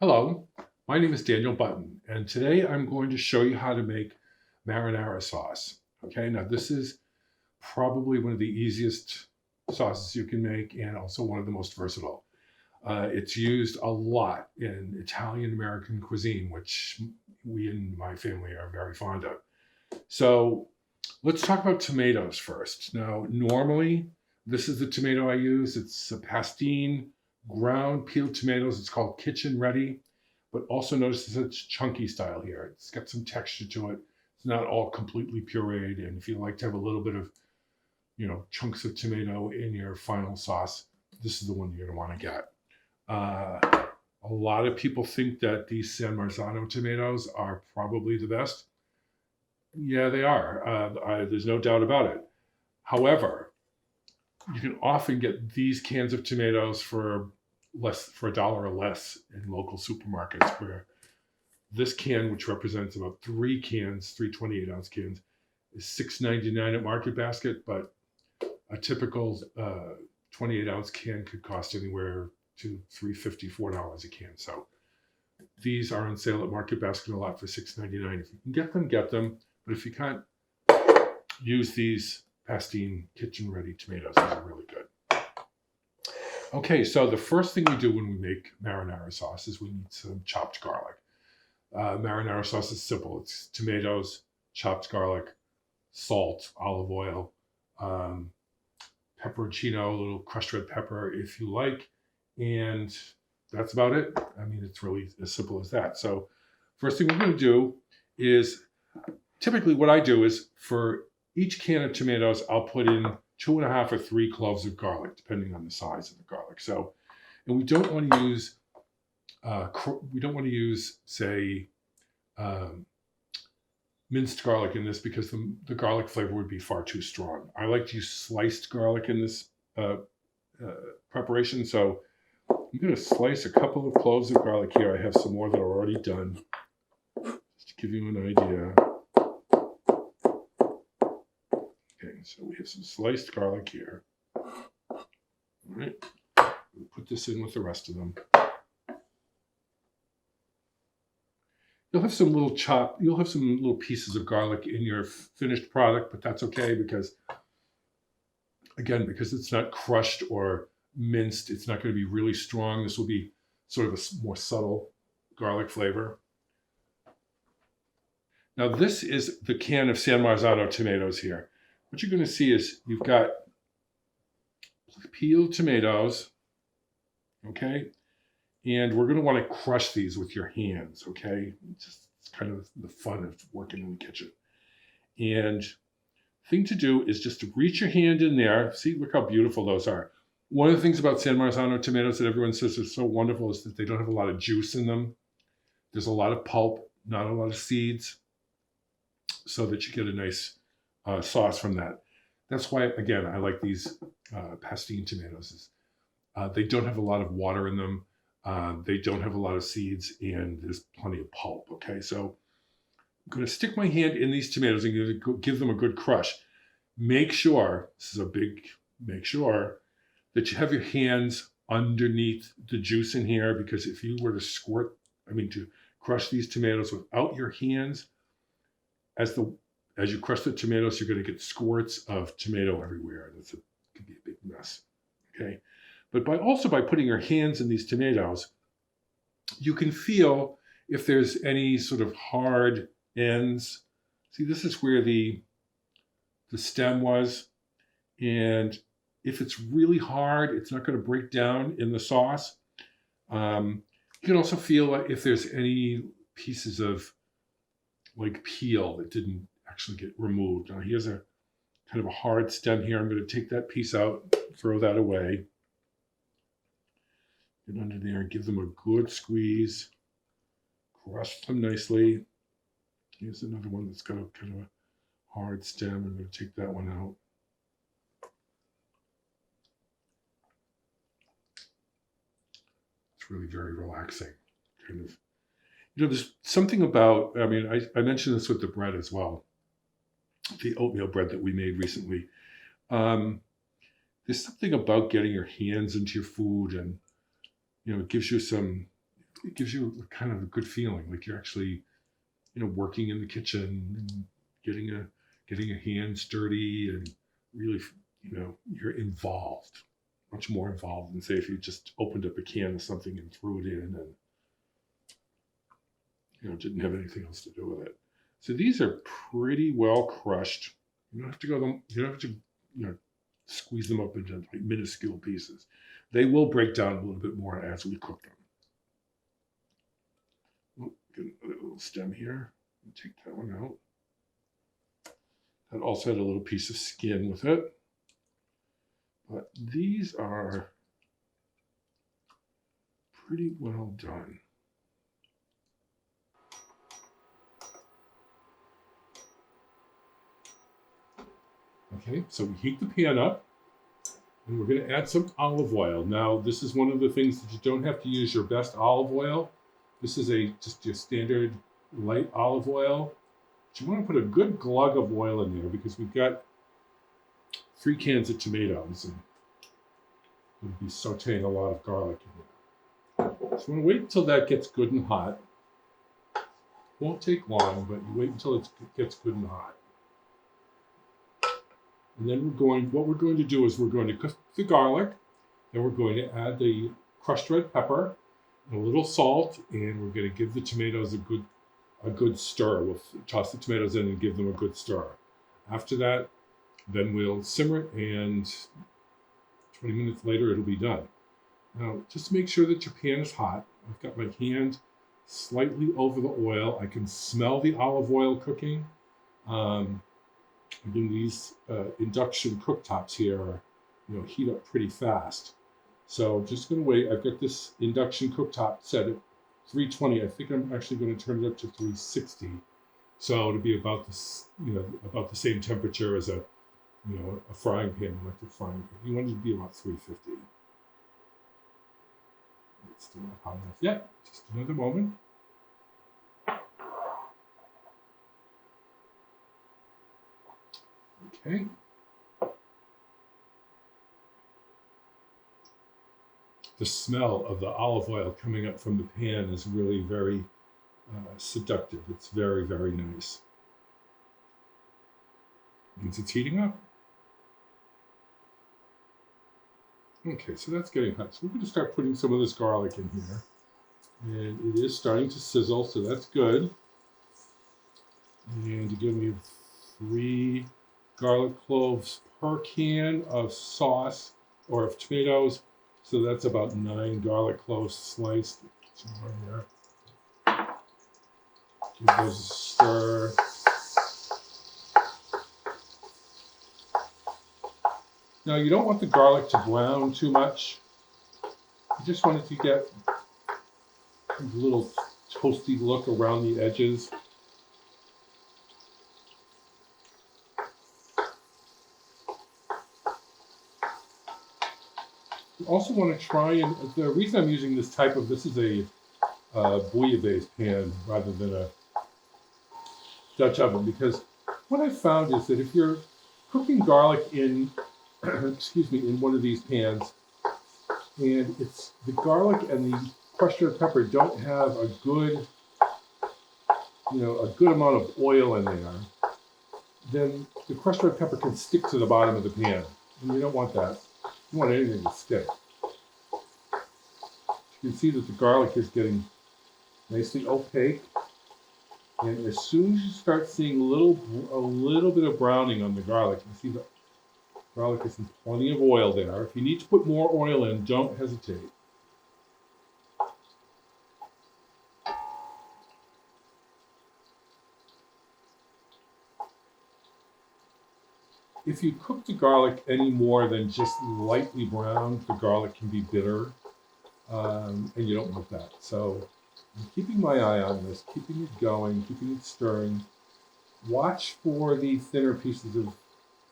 Hello, my name is Daniel Button, and today I'm going to show you how to make marinara sauce. Okay, now this is probably one of the easiest sauces you can make and also one of the most versatile. It's used a lot in Italian American cuisine, which we in my family are very fond of. So let's talk about tomatoes first. Now, normally, this is the tomato I use. It's a pastine, ground peeled tomatoes. It's called kitchen ready, but also notice it's chunky style here. It's got some texture to it. It's not all completely pureed. And if you like to have a little bit of, chunks of tomato in your final sauce, this is the one you're going to want to get. Uh, a lot of people think that these San Marzano tomatoes are probably the best. Yeah, they are. There's no doubt about it. However, you can often get these cans of tomatoes for a dollar or less in local supermarkets. Where this can, which represents about three cans, 3 28-ounce cans, is $6.99 at Market Basket. But a typical 28-ounce can could cost anywhere to $3.50, $4 a can. So these are on sale at Market Basket a lot for $6.99. If you can get them, get them. But if you can't, use these pastine kitchen ready tomatoes. These are really good. Okay, so the first thing we do when we make marinara sauce is we need some chopped garlic. Marinara sauce is simple. It's tomatoes, chopped garlic, salt, olive oil, pepperoncino, a little crushed red pepper if you like, and that's about it. I mean, it's really as simple as that. So first thing we're going to do is, typically what I do is for each can of tomatoes, I'll put in 2.5 or 3 cloves of garlic, depending on the size of the garlic. So, and we don't want to use, say, minced garlic in this because the garlic flavor would be far too strong. I like to use sliced garlic in this preparation. So I'm going to slice a couple of cloves of garlic here. I have some more that are already done, just to give you an idea. Okay, so we have some sliced garlic here. All right, we'll put this in with the rest of them. You'll have some little pieces of garlic in your finished product, but that's okay because it's not crushed or minced, it's not going to be really strong. This will be sort of a more subtle garlic flavor. Now this is the can of San Marzano tomatoes here. What you're going to see is you've got peeled tomatoes, okay? And we're going to want to crush these with your hands, okay? It's kind of the fun of working in the kitchen. And thing to do is just to reach your hand in there. See, look how beautiful those are. One of the things about San Marzano tomatoes that everyone says are so wonderful is that they don't have a lot of juice in them. There's a lot of pulp, not a lot of seeds, so that you get a nice sauce from that. That's why, again, I like these pastine tomatoes. They don't have a lot of water in them. They don't have a lot of seeds, and there's plenty of pulp. Okay, so I'm going to stick my hand in these tomatoes and give them a good crush. Make sure that you have your hands underneath the juice in here, because if you were to crush these tomatoes without your hands, as you crush the tomatoes, you're going to get squirts of tomato everywhere. It could be a big mess. Okay, but by putting your hands in these tomatoes, you can feel if there's any sort of hard ends. See, this is where the stem was, and if it's really hard, it's not going to break down in the sauce. You can also feel if there's any pieces of like peel that didn't actually get removed. Now here's a kind of a hard stem here. I'm going to take that piece out, throw that away. Get under there and give them a good squeeze. Crush them nicely. Here's another one that's got a kind of a hard stem. I'm going to take that one out. It's really very relaxing. Kind of, there's something about, I mentioned this with the bread as well. The oatmeal bread that we made recently. There's something about getting your hands into your food, and it gives you some it gives you kind of a good feeling, like you're actually, working in the kitchen and getting a hands dirty and really, you're involved, much more involved than say if you just opened up a can of something and threw it in and didn't have anything else to do with it. So these are pretty well crushed. You don't have to squeeze them up into like minuscule pieces. They will break down a little bit more as we cook them. Oh, get another little stem here. Take that one out. That also had a little piece of skin with it. But these are pretty well done. Okay, so we heat the pan up, and we're going to add some olive oil. Now, this is one of the things that you don't have to use your best olive oil. This is just your standard light olive oil. But you want to put a good glug of oil in there because we've got 3 cans of tomatoes, and we'll be sauteing a lot of garlic in there. So you want to wait until that gets good and hot. Won't take long, but you wait until it gets good and hot. And then what we're going to do is we're going to cook the garlic, then we're going to add the crushed red pepper, and a little salt, and we're going to give the tomatoes a good stir. We'll toss the tomatoes in and give them a good stir. After that, then we'll simmer it, and 20 minutes later it'll be done. Now, just make sure that your pan is hot. I've got my hand slightly over the oil. I can smell the olive oil cooking. Again, these induction cooktops here are, heat up pretty fast. So I'm just going to wait. I've got this induction cooktop set at 320. I think I'm actually going to turn it up to 360. So it'll be about this, about the same temperature as a frying pan, electric frying pan. You want it to be about 350. It's still not hot enough yet. Just another moment. Okay. The smell of the olive oil coming up from the pan is really very seductive. It's very, very nice. Means it's heating up. Okay, so that's getting hot. So we're going to start putting some of this garlic in here. And it is starting to sizzle, so that's good. And again, we have 3 garlic cloves per can of sauce or of tomatoes. So that's about 9 garlic cloves sliced. Somewhere here. Give those a stir. Now, you don't want the garlic to brown too much. You just want it to get a little toasty look around the edges. You also want to try and, the reason I'm using this is a bouillabaisse pan rather than a Dutch oven, because what I found is that if you're cooking garlic in, in one of these pans, and it's the garlic and the crushed red pepper don't have a good amount of oil in there, then the crushed red pepper can stick to the bottom of the pan, and you don't want that. You want anything to stick. You can see that the garlic is getting nicely opaque, and as soon as you start seeing a little bit of browning on the garlic, you see the garlic is in plenty of oil there. If you need to put more oil in, don't hesitate. If you cook the garlic any more than just lightly brown, the garlic can be bitter, and you don't want that. So I'm keeping my eye on this, keeping it going, keeping it stirring. Watch for the thinner pieces of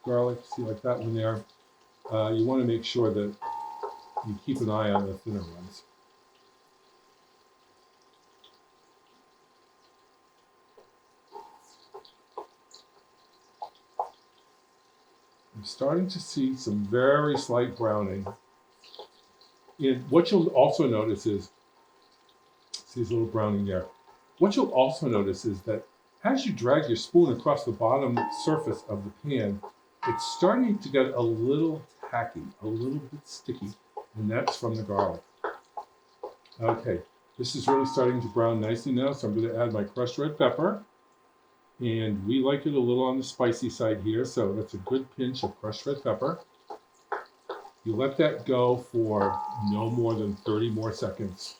garlic, see like that one there. You want to make sure that you keep an eye on the thinner ones. I'm starting to see some very slight browning. And what you'll also notice is See, there's a little browning there. What you'll also notice is that as you drag your spoon across the bottom surface of the pan, it's starting to get a little tacky, a little bit sticky, and that's from the garlic. Okay, this is really starting to brown nicely now, so I'm going to add my crushed red pepper. And we like it a little on the spicy side here, so that's a good pinch of crushed red pepper. You let that go for no more than 30 more seconds.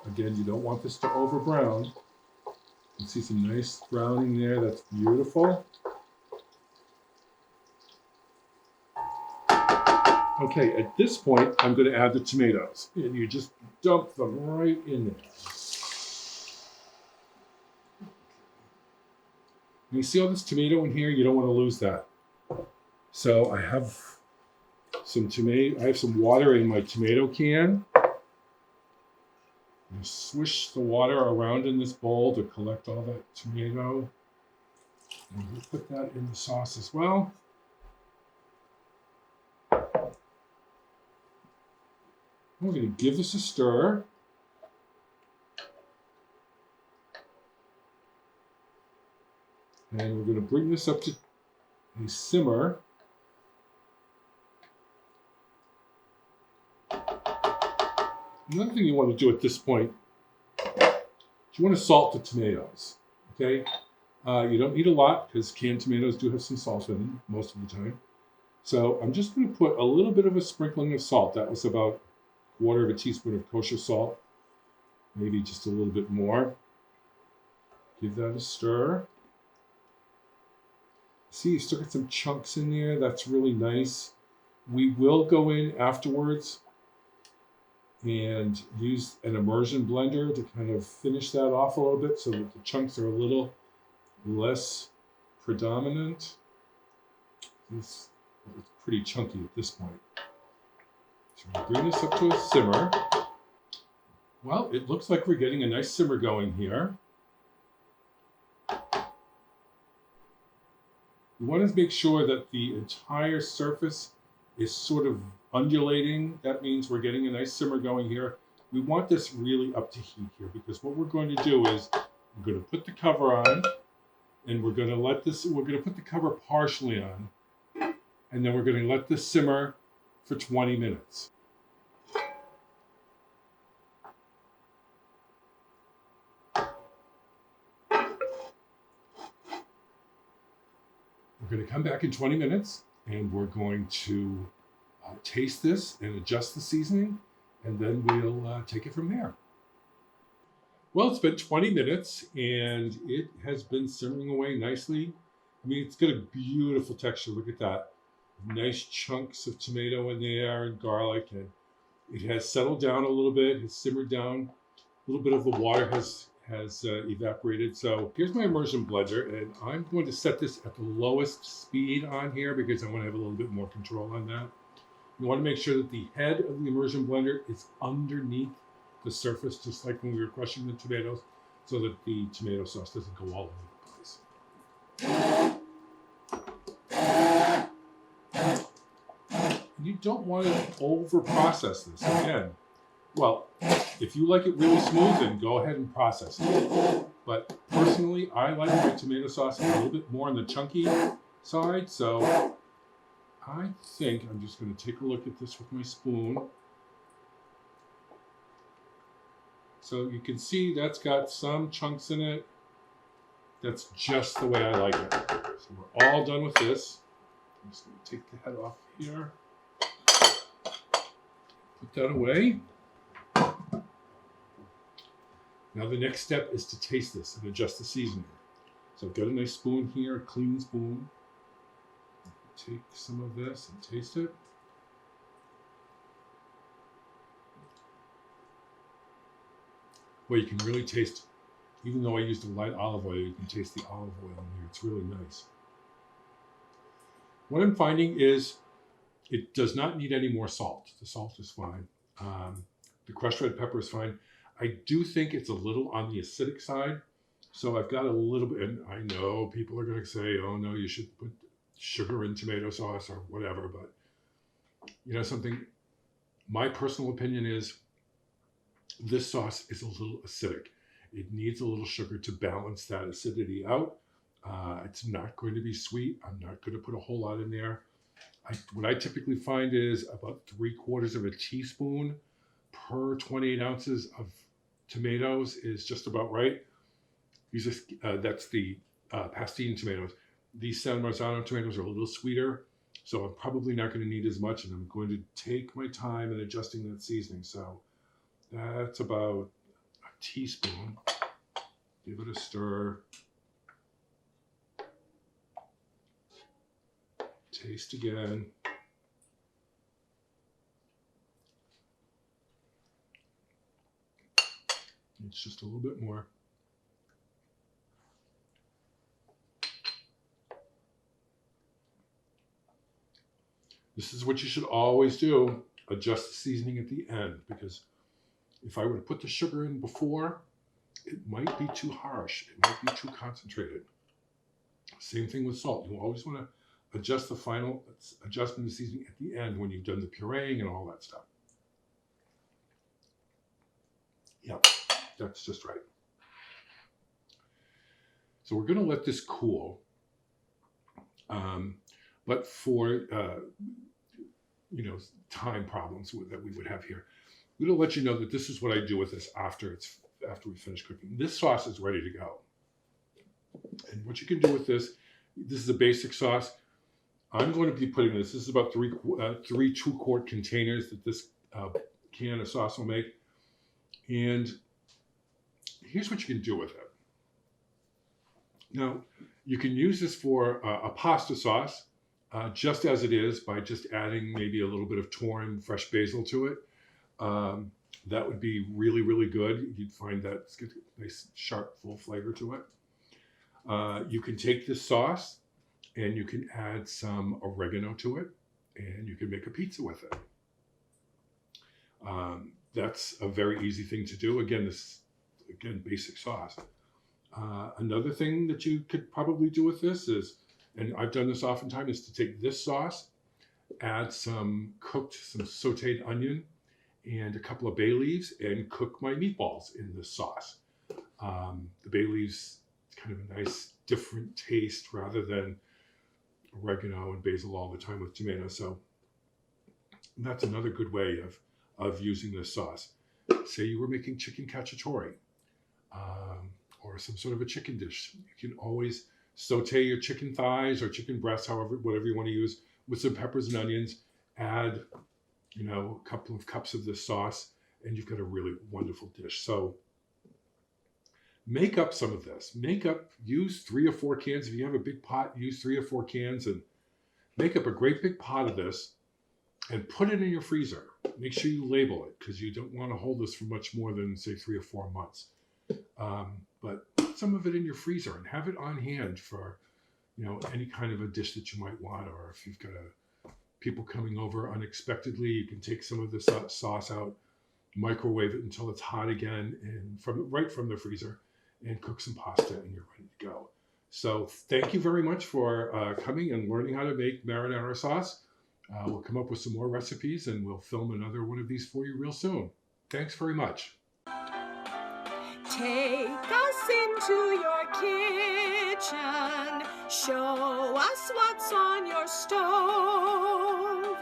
Again, you don't want this to over brown. You can see some nice browning there, that's beautiful. Okay, at this point, I'm going to add the tomatoes, and you just dump them right in there. You see all this tomato in here? You don't want to lose that. So I have some water in my tomato can. You swish the water around in this bowl to collect all that tomato. And we'll put that in the sauce as well. We're going to give this a stir. And we're going to bring this up to a simmer. Another thing you want to do at this point is you want to salt the tomatoes. Okay? You don't need a lot because canned tomatoes do have some salt in them most of the time. So I'm just going to put a little bit of a sprinkling of salt. That was about 1/4 teaspoon of kosher salt. Maybe just a little bit more. Give that a stir. See, you still got some chunks in there. That's really nice. We will go in afterwards and use an immersion blender to kind of finish that off a little bit so that the chunks are a little less predominant. It's pretty chunky at this point. So we'll bring this up to a simmer. Well, it looks like we're getting a nice simmer going here. We want to make sure that the entire surface is sort of undulating. That means we're getting a nice simmer going here. We want this really up to heat here because what we're going to do is we're going to put the cover on and we're going to put the cover partially on, and then we're going to let this simmer for 20 minutes. We're going to come back in 20 minutes and we're going to taste this and adjust the seasoning, and then we'll take it from there. Well, it's been 20 minutes and it has been simmering away nicely. I mean, it's got a beautiful texture. Look at that. Nice chunks of tomato in there and garlic, and it has settled down a little bit. It's simmered down. A little bit of the water has evaporated. So here's my immersion blender, and I'm going to set this at the lowest speed on here because I want to have a little bit more control on that. You want to make sure that the head of the immersion blender is underneath the surface, just like when we were crushing the tomatoes, so that the tomato sauce doesn't go all over the place. You don't want to over process this. Again, well, if you like it really smooth, then go ahead and process it. But personally, I like my tomato sauce a little bit more on the chunky side, so I think I'm just going to take a look at this with my spoon. So you can see that's got some chunks in it. That's just the way I like it. So we're all done with this. I'm just going to take the head off here. Put that away. Now the next step is to taste this and adjust the seasoning. So I've got a nice spoon here, a clean spoon. Take some of this and taste it. Well, you can really taste, even though I used a light olive oil, you can taste the olive oil in here. It's really nice. What I'm finding is it does not need any more salt. The salt is fine. The crushed red pepper is fine. I do think it's a little on the acidic side. So I've got a little bit, and I know people are going to say, oh no, you should put sugar in tomato sauce or whatever. But you know something, my personal opinion is This sauce is a little acidic. It needs a little sugar to balance that acidity out. It's not going to be sweet. I'm not going to put a whole lot in there. What I typically find is about 3/4 of a teaspoon per 28 ounces of tomatoes is just about right. That's the Pastine tomatoes. These San Marzano tomatoes are a little sweeter, so I'm probably not going to need as much, and I'm going to take my time in adjusting that seasoning. So that's about a teaspoon. Give it a stir. Taste again. It's just a little bit more. This is what you should always do. Adjust the seasoning at the end, because if I were to put the sugar in before, it might be too harsh. It might be too concentrated. Same thing with salt. You always want to adjust the final adjustment of seasoning at the end when you've done the pureeing and all that stuff. Yep, that's just right. So we're going to let this cool. But for time problems that we would have here, I'm going to let you know that this is what I do with this after we finish cooking. This sauce is ready to go. And what you can do with this is a basic sauce. I'm going to be putting this is about three 2-quart containers that this can of sauce will make. And here's what you can do with it. Now, you can use this for a pasta sauce, just as it is, by just adding maybe a little bit of thyme, fresh basil to it. That would be really, really good. You'd find that it's got a nice, sharp, full flavor to it. You can take this sauce and you can add some oregano to it, and you can make a pizza with it. That's a very easy thing to do. Again, basic sauce. Another thing that you could probably do with this is, and I've done this oftentimes, is to take this sauce, add some sauteed onion and a couple of bay leaves, and cook my meatballs in this sauce. The bay leaves, kind of a nice different taste rather than oregano and basil all the time with tomato. So that's another good way of using this sauce. Say you were making chicken cacciatore, or some sort of a chicken dish. You can always saute your chicken thighs or chicken breasts, whatever you want to use, with some peppers and onions. Add, a couple of cups of this sauce, and you've got a really wonderful dish. So make up some of this. Use 3 or 4 cans. If you have a big pot, use 3 or 4 cans and make up a great big pot of this and put it in your freezer. Make sure you label it, because you don't want to hold this for much more than, say, 3 or 4 months. But put some of it in your freezer and have it on hand for, any kind of a dish that you might want. Or if you've got people coming over unexpectedly, you can take some of the sauce out, microwave it until it's hot again, and right from the freezer, and cook some pasta, and you're ready to go. So thank you very much for coming and learning how to make marinara sauce. We'll come up with some more recipes, and we'll film another one of these for you real soon. Thanks very much. Take us into your kitchen. Show us what's on your stove.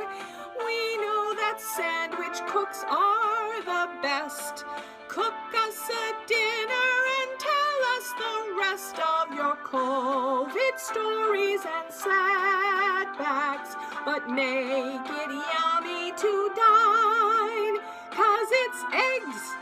We know that sandwich cooks are the best. Cook us a dinner and tell us the rest of your COVID stories and setbacks. But make it yummy to dine, 'cause it's eggs